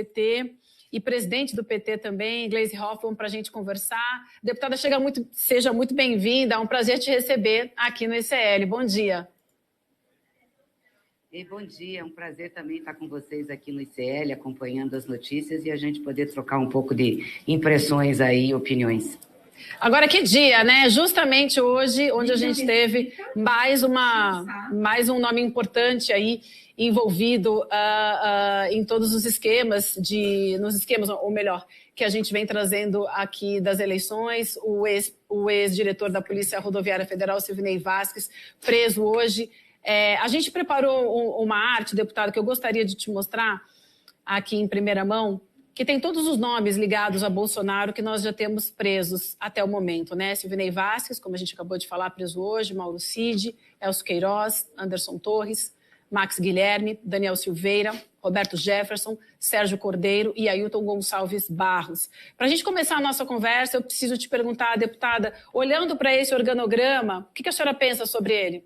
PT e presidente do PT também, Gleisi Hoffmann, para a gente conversar. Deputada, seja muito bem-vinda, é um prazer te receber aqui no ICL. Bom dia. E bom dia, é um prazer também estar com vocês aqui no ICL, acompanhando as notícias e a gente poder trocar um pouco de impressões aí e opiniões. Agora, que dia, né? Justamente hoje, onde a gente teve mais um nome importante aí envolvido em todos os esquemas, ou melhor, que a gente vem trazendo aqui das eleições, o ex-diretor da Polícia Rodoviária Federal, Silvinei Vasquez, preso hoje. A gente preparou uma arte, deputado, que eu gostaria de te mostrar aqui em primeira mão, que tem todos os nomes ligados a Bolsonaro que nós já temos presos até o momento, né? Silvinei Vasquez, como a gente acabou de falar, preso hoje, Mauro Cid, Elcio Queiroz, Anderson Torres, Max Guilherme, Daniel Silveira, Roberto Jefferson, Sérgio Cordeiro e Ailton Gonçalves Barros. Para a gente começar a nossa conversa, eu preciso te perguntar, deputada, olhando para esse organograma, o que a senhora pensa sobre ele?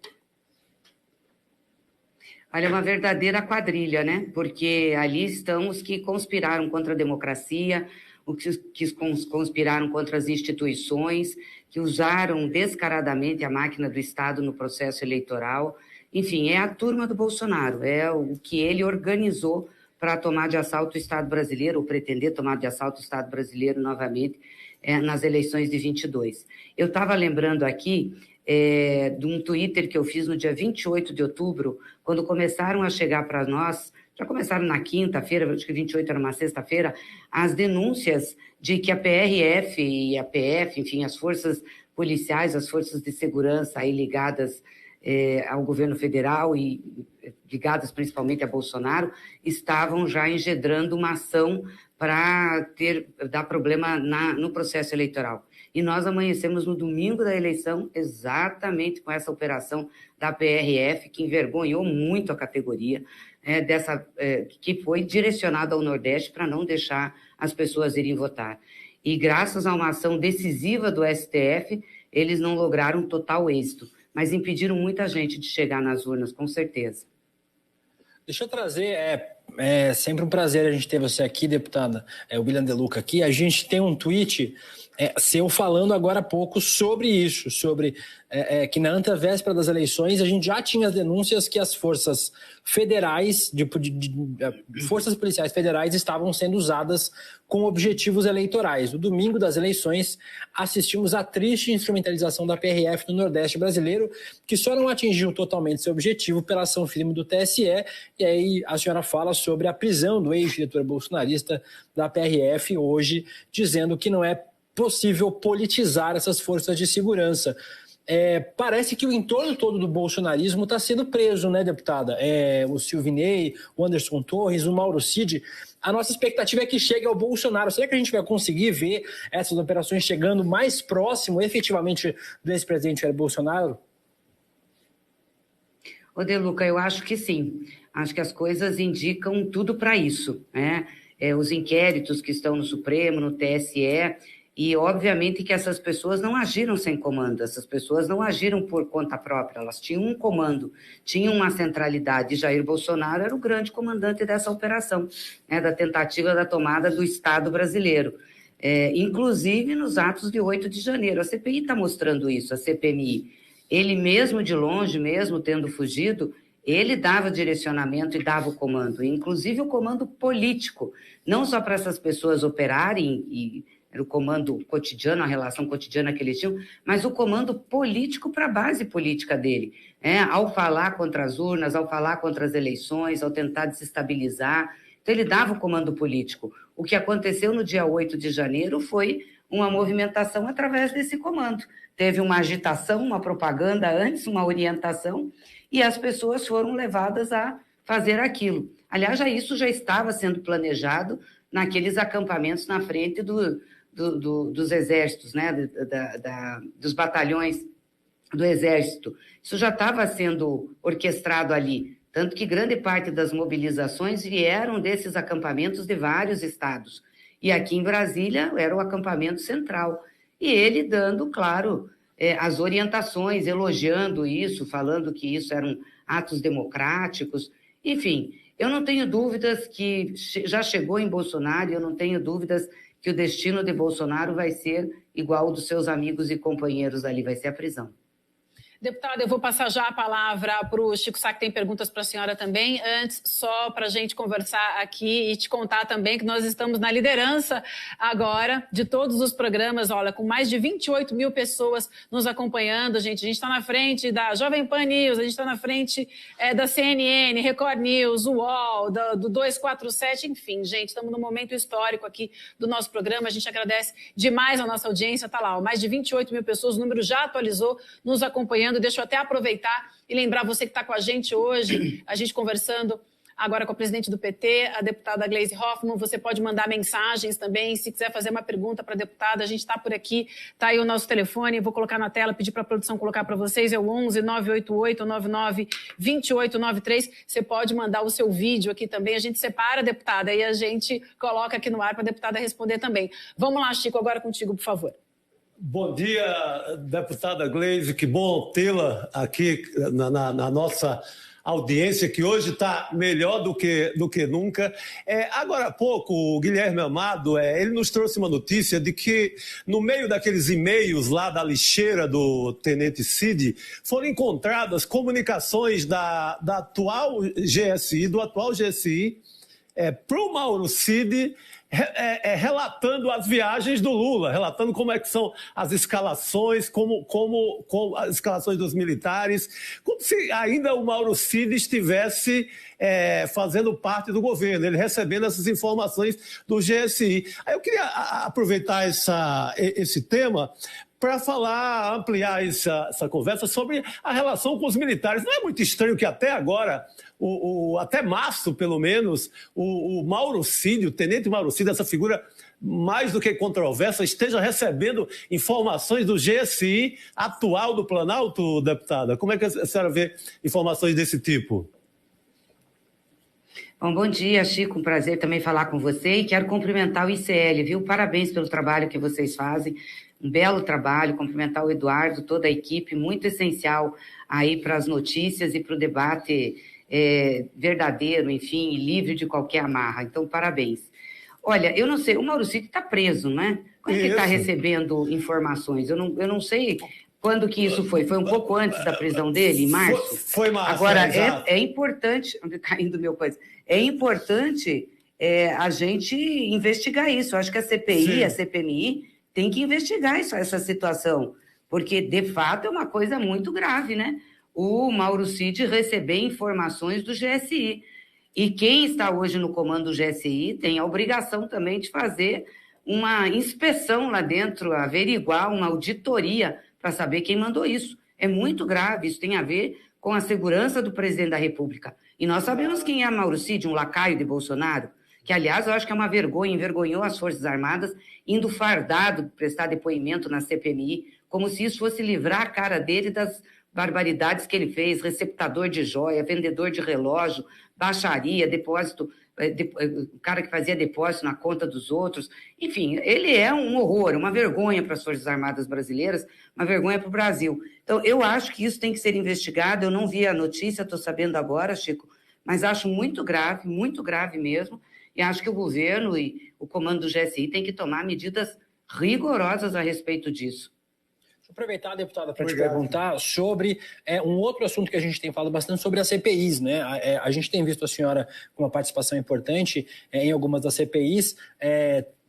Olha, é uma verdadeira quadrilha, né? Porque ali estão os que conspiraram contra a democracia, os que conspiraram contra as instituições, que usaram descaradamente a máquina do Estado no processo eleitoral. Enfim, é a turma do Bolsonaro, é o que ele organizou para tomar de assalto o Estado brasileiro, ou pretender tomar de assalto o Estado brasileiro novamente nas eleições de 22. Eu estava lembrando aqui de um Twitter que eu fiz no dia 28 de outubro, quando começaram a chegar para nós, já começaram na quinta-feira, acho que 28 era uma sexta-feira, as denúncias de que a PRF e a PF, enfim, as forças policiais, as forças de segurança aí ligadas ao governo federal e ligadas principalmente a Bolsonaro, estavam já engendrando uma ação para dar problema no processo eleitoral. E nós amanhecemos no domingo da eleição exatamente com essa operação da PRF, que envergonhou muito a categoria, que foi direcionada ao Nordeste para não deixar as pessoas irem votar. E graças a uma ação decisiva do STF, eles não lograram total êxito, mas impediram muita gente de chegar nas urnas, com certeza. Deixa eu trazer, é sempre um prazer a gente ter você aqui, deputada, o William De Luca aqui. A gente tem um tweet seu falando agora há pouco sobre isso, sobre que na antevéspera das eleições a gente já tinha as denúncias que as forças federais, forças policiais federais estavam sendo usadas com objetivos eleitorais. No domingo das eleições, assistimos à triste instrumentalização da PRF no Nordeste brasileiro, que só não atingiu totalmente seu objetivo pela ação firme do TSE, e aí a senhora fala sobre a prisão do ex-diretor bolsonarista da PRF hoje, dizendo que não é possível politizar essas forças de segurança. Parece que o entorno todo do bolsonarismo está sendo preso, né, deputada? O Silvinei, o Anderson Torres, o Mauro Cid. A nossa expectativa é que chegue ao Bolsonaro. Será que a gente vai conseguir ver essas operações chegando mais próximo, efetivamente, do ex-presidente Jair Bolsonaro? Ô, De Luca, eu acho que sim. Acho que as coisas indicam tudo para isso, né? Os inquéritos que estão no Supremo, no TSE... E, obviamente, que essas pessoas não agiram sem comando, essas pessoas não agiram por conta própria, elas tinham um comando, tinham uma centralidade. E Jair Bolsonaro era o grande comandante dessa operação, né, da tentativa da tomada do Estado brasileiro, inclusive nos atos de 8 de janeiro. A CPI está mostrando isso, a CPMI. Ele mesmo de longe, mesmo tendo fugido, ele dava direcionamento e dava o comando, inclusive o comando político, não só para essas pessoas operarem era o comando cotidiano, a relação cotidiana que eles tinham, mas o comando político para a base política dele. Ao falar contra as urnas, ao falar contra as eleições, ao tentar desestabilizar. Então, ele dava o comando político. O que aconteceu no dia 8 de janeiro foi uma movimentação através desse comando. Teve uma agitação, uma propaganda antes, uma orientação, e as pessoas foram levadas a fazer aquilo. Aliás, isso já estava sendo planejado naqueles acampamentos na frente dos exércitos, né, dos batalhões do exército. Isso já estava sendo orquestrado ali, tanto que grande parte das mobilizações vieram desses acampamentos de vários estados. E aqui em Brasília era o acampamento central. E ele dando, claro, as orientações, elogiando isso, falando que isso eram atos democráticos. Enfim, Eu não tenho dúvidas que já chegou em Bolsonaro, eu não tenho dúvidas que o destino de Bolsonaro vai ser igual ao dos seus amigos e companheiros ali, vai ser a prisão. Deputada, eu vou passar já a palavra para o Chico Sá, que tem perguntas para a senhora também. Antes, só para a gente conversar aqui e te contar também que nós estamos na liderança agora de todos os programas, olha, com mais de 28 mil pessoas nos acompanhando, gente. A gente está na frente da Jovem Pan News, a gente está na frente da CNN, Record News, UOL, do 247, enfim, gente, estamos num momento histórico aqui do nosso programa. A gente agradece demais a nossa audiência, está lá, ó, mais de 28 mil pessoas, o número já atualizou, nos acompanhando. Deixa eu até aproveitar e lembrar você que está com a gente hoje, a gente conversando agora com a presidente do PT, a deputada Gleisi Hoffmann. Você pode mandar mensagens também, se quiser fazer uma pergunta para a deputada, a gente está por aqui, está aí o nosso telefone, vou colocar na tela, pedir para a produção colocar para vocês, é o 11 988 99 2893. Você pode mandar o seu vídeo aqui também, a gente separa a deputada e a gente coloca aqui no ar para a deputada responder também. Vamos lá, Chico, agora contigo, por favor. Bom dia, deputada Gleisi, que bom tê-la aqui na nossa audiência, que hoje está melhor do que nunca. Agora há pouco, o Guilherme Amado, ele nos trouxe uma notícia de que, no meio daqueles e-mails lá da lixeira do Tenente Cid, foram encontradas comunicações do atual GSI, para o Mauro Cid, relatando as viagens do Lula, relatando como é que são as escalações, como as escalações dos militares, como se ainda o Mauro Cid estivesse fazendo parte do governo, ele recebendo essas informações do GSI. Aí eu queria aproveitar esse tema para ampliar essa conversa sobre a relação com os militares. Não é muito estranho que até agora, até março, pelo menos, o Mauro Cid, o tenente Mauro Cid, essa figura mais do que controversa, esteja recebendo informações do GSI atual do Planalto, deputada? Como é que a senhora vê informações desse tipo? Bom dia, Chico, um prazer também falar com você e quero cumprimentar o ICL, viu? Parabéns pelo trabalho que vocês fazem, um belo trabalho, cumprimentar o Eduardo, toda a equipe, muito essencial aí para as notícias e para o debate verdadeiro, enfim, livre de qualquer amarra, então parabéns. Olha, eu não sei, o Mauro Cid está preso, né? Como é que ele está recebendo informações? Eu não sei quando que isso foi um pouco antes da prisão dele, em março? Foi março. Agora, é importante, caindo meu coisa, é importante a gente investigar isso. Eu acho que a CPI, sim, a CPMI, tem que investigar essa situação, porque, de fato, é uma coisa muito grave, né? O Mauro Cid receber informações do GSI. E quem está hoje no comando do GSI tem a obrigação também de fazer uma inspeção lá dentro, averiguar uma auditoria para saber quem mandou isso. É muito grave, isso tem a ver com a segurança do presidente da República. E nós sabemos quem é Mauro Cid, um lacaio de Bolsonaro, que, aliás, eu acho que é uma vergonha, envergonhou as Forças Armadas, indo fardado prestar depoimento na CPMI, como se isso fosse livrar a cara dele das barbaridades que ele fez, receptador de joia, vendedor de relógio, baixaria, depósito, o cara que fazia depósito na conta dos outros. Enfim, ele é um horror, uma vergonha para as Forças Armadas brasileiras, uma vergonha para o Brasil. Então, eu acho que isso tem que ser investigado. Eu não vi a notícia, estou sabendo agora, Chico, mas acho muito grave mesmo, e acho que o governo e o comando do GSI tem que tomar medidas rigorosas a respeito disso. Deixa eu aproveitar, deputada, para te perguntar sobre um outro assunto que a gente tem falado bastante, sobre as CPIs, né? A gente tem visto a senhora com uma participação importante em algumas das CPIs.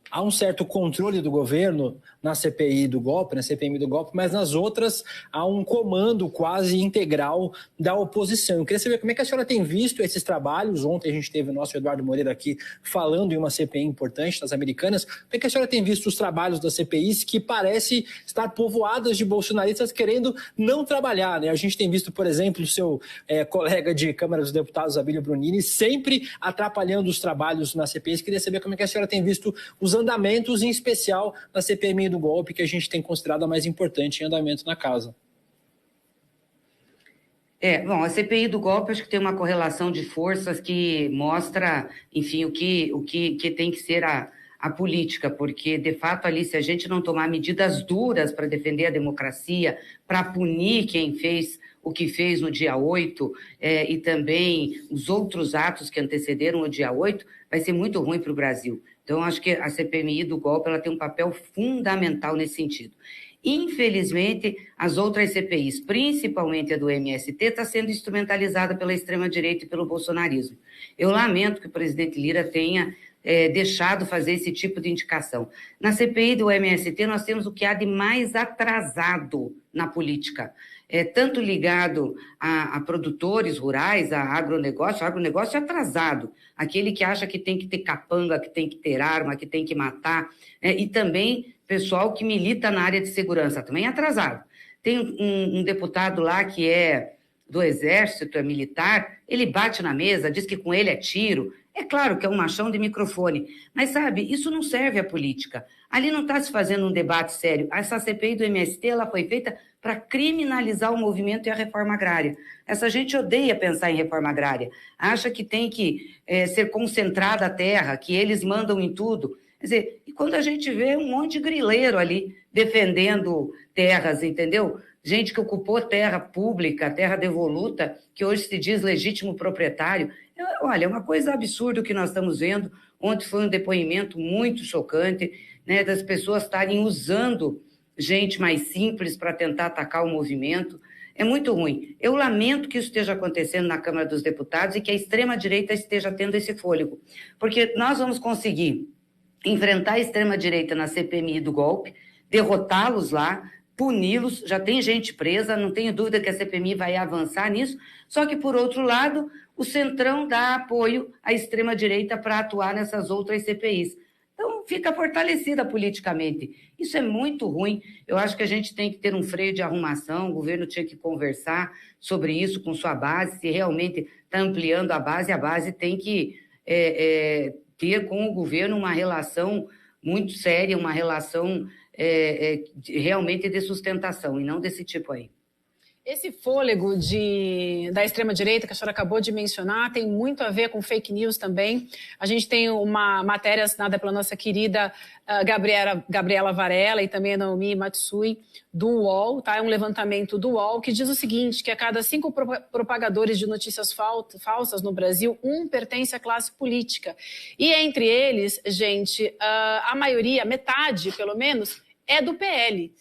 Há um certo controle do governo na CPI do golpe, na CPMI do golpe, mas nas outras há um comando quase integral da oposição. Eu queria saber como é que a senhora tem visto esses trabalhos. Ontem a gente teve o nosso Eduardo Moreira aqui falando em uma CPI importante das americanas. Como é que a senhora tem visto os trabalhos das CPIs que parecem estar povoadas de bolsonaristas querendo não trabalhar, né? A gente tem visto, por exemplo, o seu colega de Câmara dos Deputados, Abílio Brunini, sempre atrapalhando os trabalhos nas CPIs. Queria saber como é que a senhora tem visto os andamentos, em especial na CPMI do golpe, que a gente tem considerado a mais importante em andamento na casa. Bom, a CPI do golpe acho que tem uma correlação de forças que mostra, enfim, o que tem que ser a política, porque, de fato, ali, se a gente não tomar medidas duras para defender a democracia, para punir quem fez o que fez no dia 8 e também os outros atos que antecederam o dia 8, vai ser muito ruim para o Brasil. Então, acho que a CPMI do golpe ela tem um papel fundamental nesse sentido. Infelizmente, as outras CPIs, principalmente a do MST, está sendo instrumentalizada pela extrema-direita e pelo bolsonarismo. Eu lamento que o presidente Lira tenha deixado fazer esse tipo de indicação. Na CPI do MST, nós temos o que há de mais atrasado na política, tanto ligado a produtores rurais, a agronegócio. O agronegócio é atrasado, aquele que acha que tem que ter capanga, que tem que ter arma, que tem que matar, e também pessoal que milita na área de segurança, também é atrasado. Tem um deputado lá que é do Exército, é militar, ele bate na mesa, diz que com ele é tiro. É claro que é um machão de microfone, mas, sabe, isso não serve à política. Ali não está se fazendo um debate sério. Essa CPI do MST ela foi feita para criminalizar o movimento e a reforma agrária. Essa gente odeia pensar em reforma agrária, acha que tem que ser concentrada a terra, que eles mandam em tudo. Quer dizer, e quando a gente vê um monte de grileiro ali defendendo terras, entendeu? Gente que ocupou terra pública, terra devoluta, que hoje se diz legítimo proprietário. Olha, é uma coisa absurda o que nós estamos vendo. Ontem foi um depoimento muito chocante, né, das pessoas estarem usando gente mais simples para tentar atacar o movimento. É muito ruim. Eu lamento que isso esteja acontecendo na Câmara dos Deputados e que a extrema-direita esteja tendo esse fôlego, porque nós vamos conseguir enfrentar a extrema-direita na CPMI do golpe, derrotá-los lá, puni-los, já tem gente presa, não tenho dúvida que a CPMI vai avançar nisso, só que, por outro lado, o Centrão dá apoio à extrema-direita para atuar nessas outras CPIs. Então, fica fortalecida politicamente. Isso é muito ruim. Eu acho que a gente tem que ter um freio de arrumação, o governo tinha que conversar sobre isso com sua base, se realmente está ampliando a base tem que ter com o governo uma relação muito séria, uma relação realmente de sustentação, e não desse tipo aí. Esse fôlego da extrema-direita que a senhora acabou de mencionar tem muito a ver com fake news também. A gente tem uma matéria assinada pela nossa querida Gabriela Varela e também a Naomi Matsui, do UOL, tá? É um levantamento do UOL que diz o seguinte, que a cada 5 propagadores de notícias falsas no Brasil, 1 pertence à classe política. E entre eles, gente, a maioria, metade pelo menos, é do PL.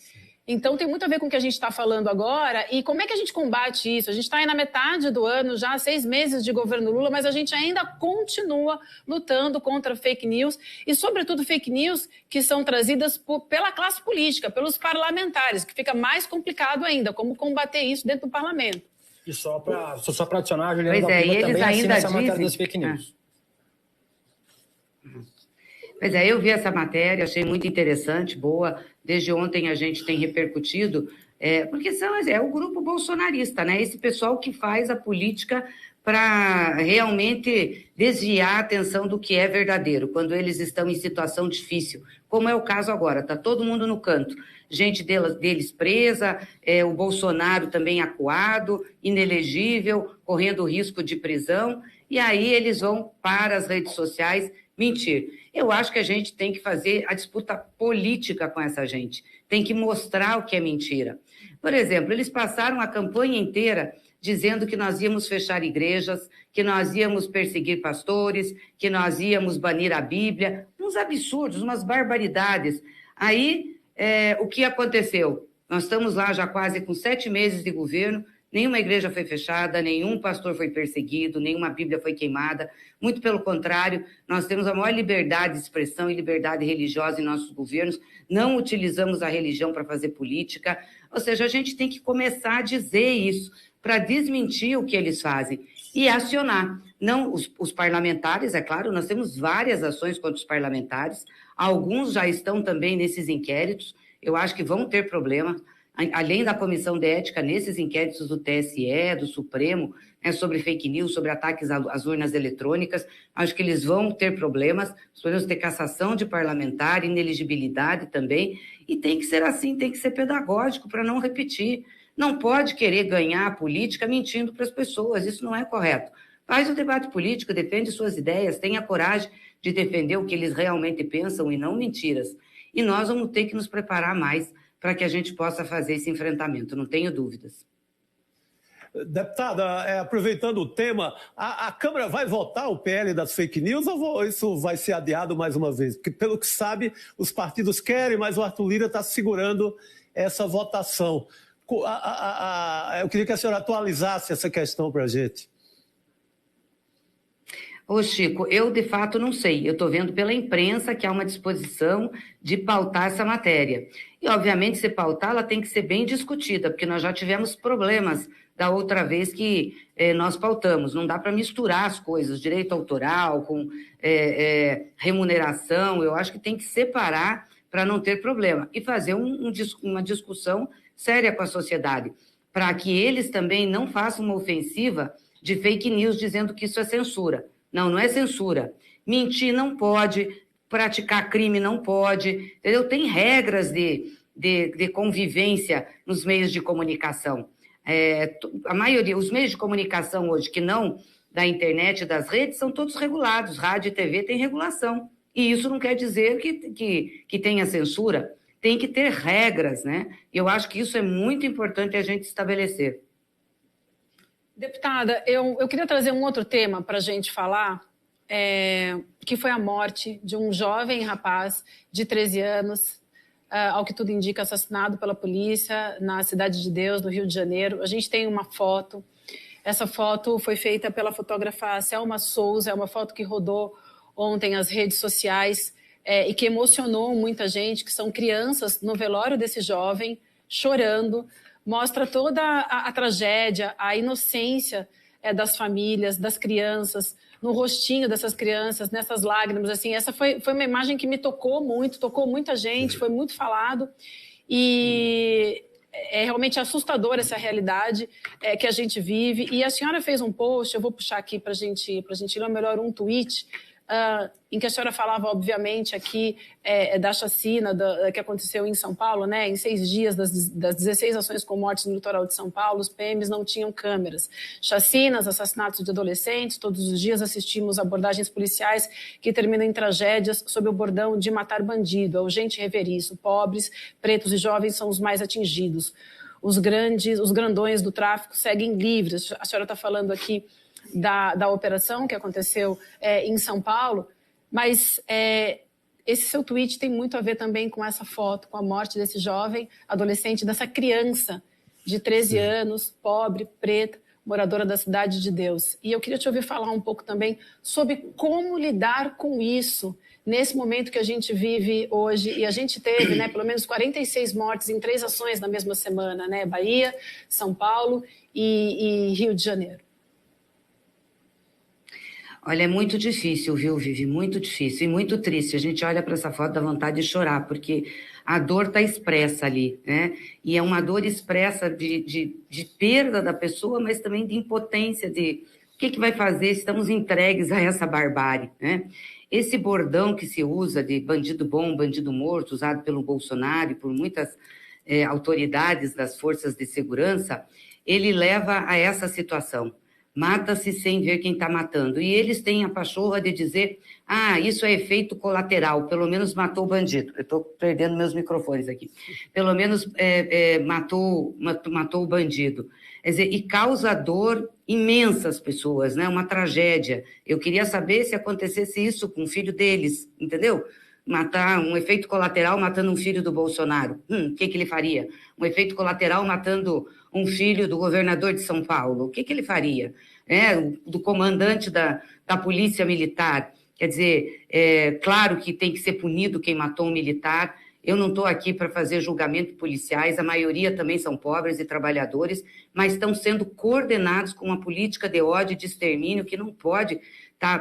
Então, tem muito a ver com o que a gente está falando agora. E como é que a gente combate isso? A gente está aí na metade do ano, já 6 meses de governo Lula, mas a gente ainda continua lutando contra fake news e, sobretudo, fake news que são trazidas pela classe política, pelos parlamentares, que fica mais complicado ainda, como combater isso dentro do parlamento. E só para adicionar, a Juliana Dalpiba também eles assina essa dizem... matéria das fake news. Pois é, eu vi essa matéria, achei muito interessante, boa. Desde ontem a gente tem repercutido, porque é o grupo bolsonarista, né? Esse pessoal que faz a política para realmente desviar a atenção do que é verdadeiro, quando eles estão em situação difícil, como é o caso agora, está todo mundo no canto. Gente deles presa, o Bolsonaro também acuado, inelegível, correndo risco de prisão, e aí eles vão para as redes sociais mentir. Eu acho que a gente tem que fazer a disputa política com essa gente, tem que mostrar o que é mentira. Por exemplo, eles passaram a campanha inteira dizendo que nós íamos fechar igrejas, que nós íamos perseguir pastores, que nós íamos banir a Bíblia, uns absurdos, umas barbaridades. Aí, o que aconteceu? Nós estamos lá já quase com 7 meses de governo, nenhuma igreja foi fechada, nenhum pastor foi perseguido, nenhuma Bíblia foi queimada. Muito pelo contrário, nós temos a maior liberdade de expressão e liberdade religiosa em nossos governos, não utilizamos a religião para fazer política, ou seja, a gente tem que começar a dizer isso, para desmentir o que eles fazem e acionar. Não os parlamentares, é claro, nós temos várias ações contra os parlamentares, alguns já estão também nesses inquéritos, eu acho que vão ter problema, além da comissão de ética, nesses inquéritos do TSE, do Supremo, sobre fake news, sobre ataques às urnas eletrônicas, acho que eles vão ter problemas, nós podemos ter cassação de parlamentar, inelegibilidade também, e tem que ser assim, tem que ser pedagógico para não repetir. Não pode querer ganhar a política mentindo para as pessoas, isso não é correto. Faz o debate político, defende suas ideias, tenha coragem de defender o que eles realmente pensam e não mentiras. E nós vamos ter que nos preparar mais para que a gente possa fazer esse enfrentamento, não tenho dúvidas. Deputada, aproveitando o tema, a Câmara vai votar o PL das fake news ou isso vai ser adiado mais uma vez? Porque, pelo que sabe, os partidos querem, mas o Arthur Lira está segurando essa votação. Eu queria que a senhora atualizasse essa questão para a gente. Ô, Chico, eu de fato não sei. Eu estou vendo pela imprensa que há uma disposição de pautar essa matéria. E, obviamente, se pautar, ela tem que ser bem discutida, porque nós já tivemos problemas da outra vez que nós pautamos. Não dá para misturar as coisas, direito autoral com remuneração. Eu acho que tem que separar para não ter problema. E fazer uma discussão séria com a sociedade, para que eles também não façam uma ofensiva de fake news dizendo que isso é censura. Não, não é censura. Mentir não pode, praticar crime não pode, entendeu? Tem regras de convivência nos meios de comunicação. A maioria, os meios de comunicação hoje que não da internet e das redes são todos regulados. Rádio e TV tem regulação. E isso não quer dizer que tenha censura. Tem que ter regras, né? E eu acho que isso é muito importante a gente estabelecer. Deputada, eu queria trazer um outro tema para a gente falar, que foi a morte de um jovem rapaz de 13 anos, ao que tudo indica, assassinado pela polícia na Cidade de Deus, no Rio de Janeiro. A gente tem uma foto. Essa foto foi feita pela fotógrafa Selma Souza, é uma foto que rodou ontem as redes sociais e que emocionou muita gente, que são crianças no velório desse jovem, chorando. Mostra toda a tragédia, a inocência das famílias, das crianças, no rostinho dessas crianças, nessas lágrimas. Assim, essa foi uma imagem que me tocou muito, tocou muita gente, foi muito falado. E é realmente assustadora essa realidade que a gente vive. E a senhora fez um post, eu vou puxar aqui para a gente ler, ou melhor, um tweet, em que a senhora falava, obviamente, aqui da chacina que aconteceu em São Paulo, né? Em 6 dias das 16 ações com mortes no litoral de São Paulo, os PMs não tinham câmeras. Chacinas, assassinatos de adolescentes, todos os dias assistimos abordagens policiais que terminam em tragédias sob o bordão de matar bandido. É urgente rever isso. Pobres, pretos e jovens são os mais atingidos. Os grandões do tráfico seguem livres. A senhora está falando aqui da operação que aconteceu em São Paulo, mas esse seu tweet tem muito a ver também com essa foto, com a morte desse jovem adolescente, dessa criança de 13 anos, pobre, preta, moradora da Cidade de Deus. E eu queria te ouvir falar um pouco também sobre como lidar com isso nesse momento que a gente vive hoje. E a gente teve, né, pelo menos 46 mortes em 3 ações na mesma semana, né? Bahia, São Paulo e Rio de Janeiro. Olha, é muito difícil, viu, Vivi? Muito difícil e muito triste. A gente olha para essa foto, dá vontade de chorar, porque a dor está expressa ali, né? E é uma dor expressa de perda da pessoa, mas também de impotência, de o que vai fazer, estamos entregues a essa barbárie, né? Esse bordão que se usa de bandido bom, bandido morto, usado pelo Bolsonaro e por muitas autoridades das forças de segurança, ele leva a essa situação. Mata-se sem ver quem está matando. E eles têm a pachorra de dizer, isso é efeito colateral, pelo menos matou o bandido. Eu estou perdendo meus microfones aqui. Pelo menos matou o bandido. Quer dizer, e causa dor imensa às pessoas, né? Uma tragédia. Eu queria saber se acontecesse isso com o filho deles, entendeu? Matar um efeito colateral matando um filho do Bolsonaro. O que ele faria? Um efeito colateral matando um filho do governador de São Paulo. O que ele faria? Do comandante da Polícia Militar. Quer dizer, claro que tem que ser punido quem matou um militar. Eu não estou aqui para fazer julgamento de policiais, a maioria também são pobres e trabalhadores, mas estão sendo coordenados com uma política de ódio e de extermínio que não pode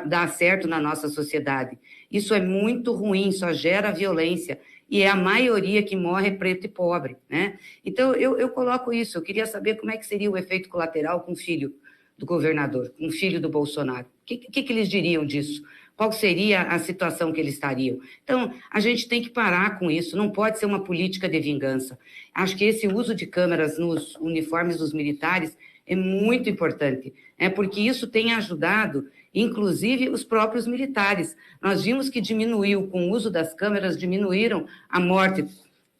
dar certo na nossa sociedade. Isso é muito ruim, só gera violência. E é a maioria que morre preto e pobre, né? Então, eu coloco isso. Eu queria saber como é que seria o efeito colateral com o filho do governador, com o filho do Bolsonaro. O que eles diriam disso? Qual seria a situação que eles estariam? Então, a gente tem que parar com isso. Não pode ser uma política de vingança. Acho que esse uso de câmeras nos uniformes dos militares é muito importante, porque isso tem ajudado, inclusive, os próprios militares. Nós vimos que diminuiu, com o uso das câmeras, diminuíram a morte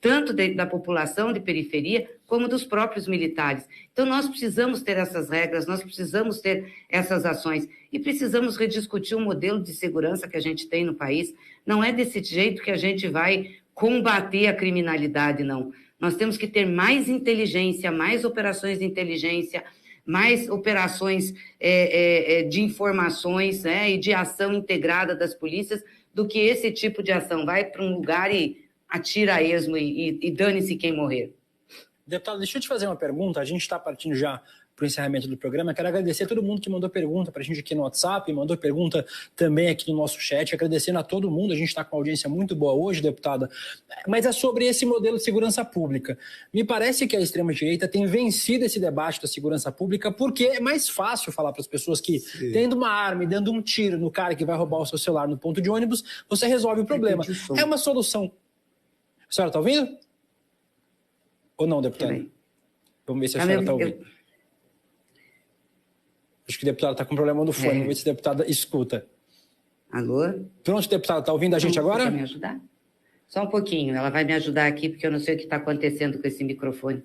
tanto da população de periferia, como dos próprios militares. Então, nós precisamos ter essas regras, nós precisamos ter essas ações e precisamos rediscutir o modelo de segurança que a gente tem no país. Não é desse jeito que a gente vai combater a criminalidade, não. Nós temos que ter mais inteligência, mais operações de inteligência, mais operações de informações, né, e de ação integrada das polícias, do que esse tipo de ação. Vai para um lugar e atira a esmo e dane-se quem morrer. Deputado, deixa eu te fazer uma pergunta. A gente está partindo já para o encerramento do programa. Quero agradecer a todo mundo que mandou pergunta para a gente aqui no WhatsApp, mandou pergunta também aqui no nosso chat, agradecendo a todo mundo. A gente está com uma audiência muito boa hoje, deputada, mas é sobre esse modelo de segurança pública. Me parece que a extrema-direita tem vencido esse debate da segurança pública porque é mais fácil falar para as pessoas que, tendo uma arma e dando um tiro no cara que vai roubar o seu celular no ponto de ônibus, você resolve o problema. É uma solução. A senhora está ouvindo? Ou não, deputada? Vamos ver se a senhora está ouvindo. Acho que o deputado está com problema no fone. Vamos ver se a deputada escuta. Alô? Pronto, deputada, está ouvindo a gente agora? Quer me ajudar? Só um pouquinho. Ela vai me ajudar aqui, porque eu não sei o que está acontecendo com esse microfone.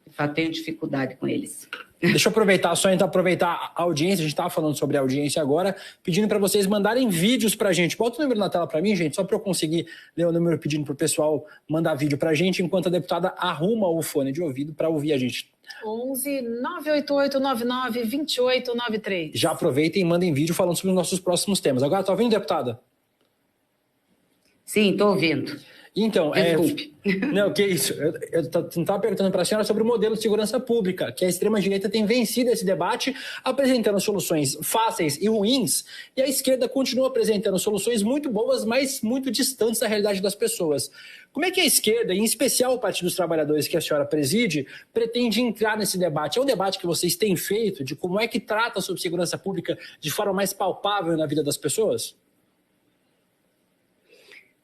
De fato, tenho dificuldade com eles. Deixa eu aproveitar, só então aproveitar a audiência. A gente estava falando sobre a audiência agora, pedindo para vocês mandarem vídeos para a gente. Bota o número na tela para mim, gente, só para eu conseguir ler o número pedindo para o pessoal mandar vídeo para a gente, enquanto a deputada arruma o fone de ouvido para ouvir a gente. 11 988 99 2893. Já aproveitem e mandem vídeo falando sobre os nossos próximos temas. Agora, está ouvindo, deputada? Sim, estou ouvindo. Então, desculpe. Não, que isso? Eu estava perguntando para a senhora sobre o modelo de segurança pública, que a extrema-direita tem vencido esse debate, apresentando soluções fáceis e ruins, e a esquerda continua apresentando soluções muito boas, mas muito distantes da realidade das pessoas. Como é que a esquerda, em especial o Partido dos Trabalhadores que a senhora preside, pretende entrar nesse debate? É um debate que vocês têm feito de como é que trata sobre segurança pública de forma mais palpável na vida das pessoas?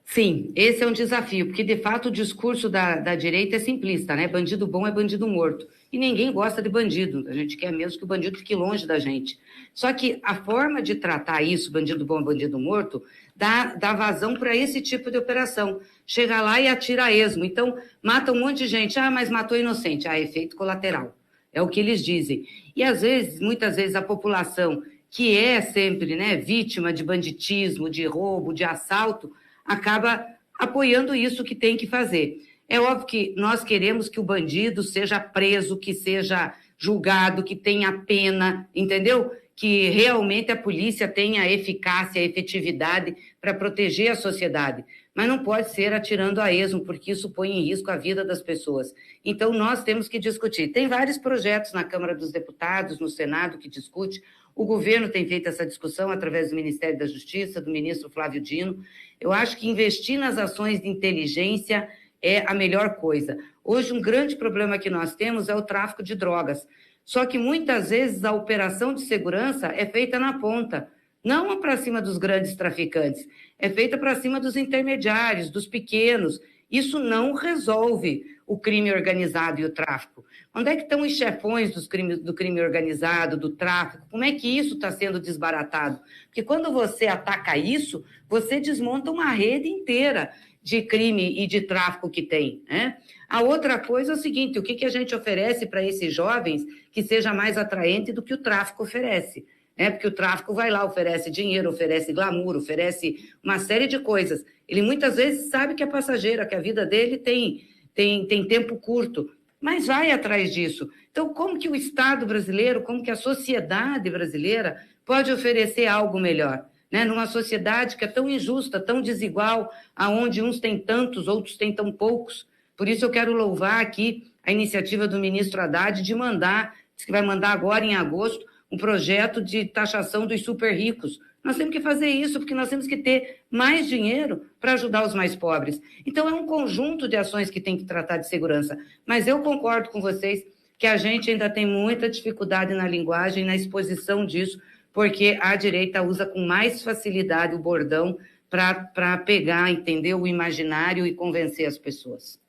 Sim, esse é um desafio, porque de fato o discurso da direita é simplista, né? Bandido bom é bandido morto. E ninguém gosta de bandido, a gente quer mesmo que o bandido fique longe da gente. Só que a forma de tratar isso, bandido bom é bandido morto, dá vazão para esse tipo de operação. Chega lá e atira a esmo. Então, mata um monte de gente. Ah, mas matou inocente. Ah, efeito colateral. É o que eles dizem. E às vezes, muitas vezes, a população que é sempre, né, vítima de banditismo, de roubo, de assalto, acaba apoiando isso que tem que fazer. É óbvio que nós queremos que o bandido seja preso, que seja julgado, que tenha pena, entendeu? Que realmente a polícia tenha eficácia, efetividade para proteger a sociedade. Mas não pode ser atirando a esmo, porque isso põe em risco a vida das pessoas. Então, nós temos que discutir. Tem vários projetos na Câmara dos Deputados, no Senado, que discute. O governo tem feito essa discussão através do Ministério da Justiça, do ministro Flávio Dino. Eu acho que investir nas ações de inteligência é a melhor coisa. Hoje, um grande problema que nós temos é o tráfico de drogas. Só que, muitas vezes, a operação de segurança é feita na ponta, não para cima dos grandes traficantes, é feita para cima dos intermediários, dos pequenos. Isso não resolve o crime organizado e o tráfico. Onde é que estão os chefões do crime organizado, do tráfico? Como é que isso está sendo desbaratado? Porque quando você ataca isso, você desmonta uma rede inteira de crime e de tráfico que tem, né? A outra coisa é o seguinte, o que a gente oferece para esses jovens que seja mais atraente do que o tráfico oferece? Porque o tráfico vai lá, oferece dinheiro, oferece glamour, oferece uma série de coisas. Ele muitas vezes sabe que é passageiro, que a vida dele tem tempo curto, mas vai atrás disso. Então, como que o Estado brasileiro, como que a sociedade brasileira pode oferecer algo melhor? Numa sociedade que é tão injusta, tão desigual, aonde uns têm tantos, outros têm tão poucos. Por isso eu quero louvar aqui a iniciativa do ministro Haddad de mandar, diz que vai mandar agora em agosto, um projeto de taxação dos super ricos. Nós temos que fazer isso, porque nós temos que ter mais dinheiro para ajudar os mais pobres. Então, é um conjunto de ações que tem que tratar de segurança. Mas eu concordo com vocês que a gente ainda tem muita dificuldade na linguagem, na exposição disso, porque a direita usa com mais facilidade o bordão para pegar, entender o imaginário e convencer as pessoas.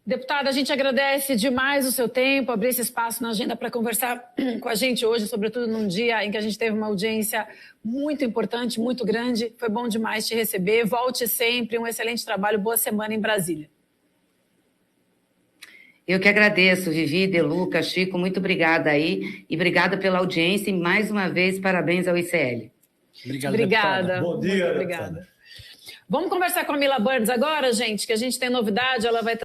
Deputada, a gente agradece demais o seu tempo, abrir esse espaço na agenda para conversar com a gente hoje, sobretudo num dia em que a gente teve uma audiência muito importante, muito grande. Foi bom demais te receber. Volte sempre, um excelente trabalho, boa semana em Brasília. Eu que agradeço, Vivi, De Luca, Chico, muito obrigada aí. E obrigada pela audiência e, mais uma vez, parabéns ao ICL. Obrigada. Bom dia, muito obrigada. Vamos conversar com a Mila Burns agora, gente, que a gente tem novidade, ela vai